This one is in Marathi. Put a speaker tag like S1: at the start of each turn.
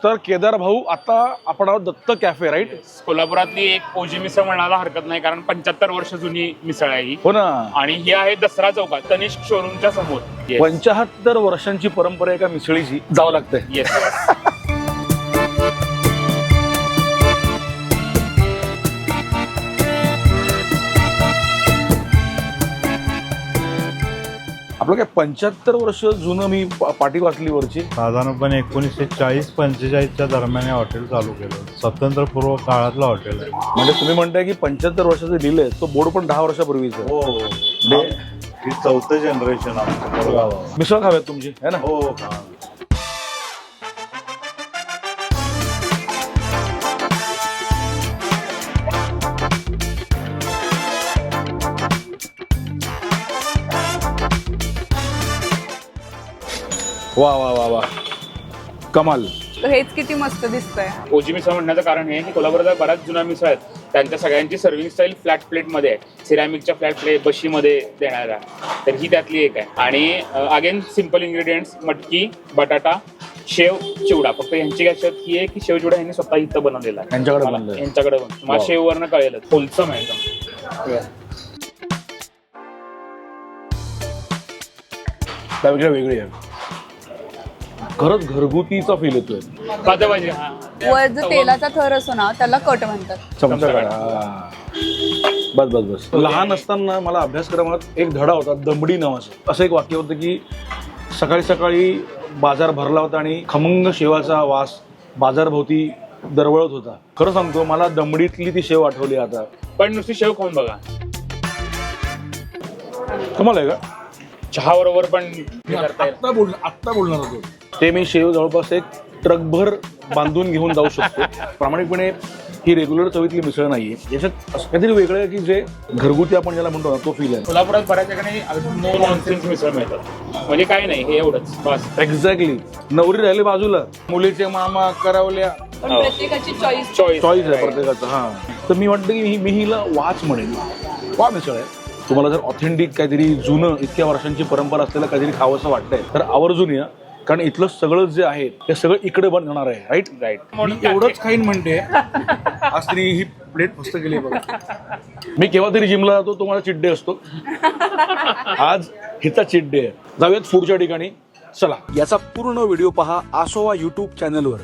S1: तर केदार भाऊ, आता आपण आहोत दत्त कॅफे, राईट?
S2: कोल्हापुरातली एक ओजी मिसळ म्हणायला हरकत नाही, कारण 75 वर्ष जुनी मिसळ आहे ही.
S1: हो ना.
S2: आणि ही आहे दसरा चौकात तनिष्क शोरूमच्या समोर.
S1: 75 वर्षांची परंपरा एका मिसळीची, जावं लागतंय.
S2: येस.
S1: आपलं काय 75 वर्ष जुनं मी पाटी वाचली वरची.
S3: साधारणपणे 1940-45च्या दरम्यान हे हॉटेल चालू केलं. स्वातंत्र्यपूर्व काळातलं हॉटेल आहे.
S1: म्हणजे तुम्ही म्हणताय की 75 वर्षाचं दिलंय, तो बोर्ड पण 10 वर्षापूर्वीचा आहे.
S3: हो, ही 4थं जनरेशन आहे.
S1: मिसळ खाव्यात तुमची, है ना?
S3: हो.
S1: वा वा वा वा, कमाल.
S4: हेच किती मस्त दिसतंय.
S2: ओजी मिसळ म्हणण्याचं कारण हे की कोल्हापुरात बऱ्याच जुन्या मिसळ आहेत, त्यांच्या सगळ्यांची सर्व्हिंग स्टाईल फ्लॅट प्लेटमध्ये आहे. सिरॅमिकच्या फ्लॅट प्लेट बशीमध्ये देणारा, तर ही त्यातली एक आहे. आणि अगेन सिम्पल इन्ग्रेडियंट्स, मटकी, बटाटा, शेव, चिवडा. फक्त यांची खासियत ही आहे की शेव चिवडा यांनी स्वतः इथं बनवलेला आहे. यांच्याकडे मला शेववरनं कळेल, होलसम आहे एकदम.
S1: त्यापेक्षा वेगळी आहे, खरंच घरगुतीचा फील येतोय.
S2: पाहिजे.
S4: वर जो तेलाचा थर असतो ना, त्याला कट म्हणतात.
S1: चमचा काढा. बस बस बस. लहान असताना मला अभ्यासक्रमात एक धडा होता, दमडी नावाचं. असं एक वाक्य होतं की सकाळी सकाळी बाजार भरला होता आणि खमंग शेवाचा वास बाजारभोवती दरवळत होता. खरं सांगतो, मला दमडीतली ती शेव आठवली आता.
S2: पण नुसती शेव खाऊन बघा,
S1: तुम्हाला आहे का?
S2: चहा बरोबर पण
S1: आत्ता बोलणार होतो ते. मी शेव जवळपास एक ट्रकभर बांधून घेऊन जाऊ शकतो. प्रामाणिकपणे ही रेग्युलर चवीतली मिसळ नाहीये. याच्यात असं काहीतरी वेगळं आहे की जे घरगुती आपण ज्याला म्हणतो ना, तो फील आहे.
S2: कोल्हापुरात बऱ्याच ठिकाणी नो नॉनसेन्स मिसळ मिळतात, म्हणजे काय नाही, हे एवढंच बस.
S1: एक्झॅक्टली. नवरी राहिली बाजूला, मुलीचे मामा करावल्या,
S4: पण प्रत्येकाची चॉईस.
S2: चॉईस
S1: आहे प्रत्येकाचं. हा, तर मी वाटतं की मी हिला वाच म्हणेन. वा मिसळ आहे. तुम्हाला जर ऑथेंटिक काहीतरी जुनं, इतक्या वर्षांची परंपरा असलेलं काहीतरी खावंसं वाटतंय, तर आवर्जून या. कारण इथलं सगळं जे आहे ते सगळं इकडे बनणार आहे, राईट?
S2: राईट.
S1: मी एवढंच खाईन म्हणते. आज तरी ही प्लेट मस्त केली बघा. मी केव्हा तरी जिमला जातो, तो माझा चिट डे असतो. आज हिचा चिट डे आहे. जाऊयात पुढच्या ठिकाणी. चला.
S5: याचा पूर्ण व्हिडिओ पहा आसोवा YouTube चॅनलवर.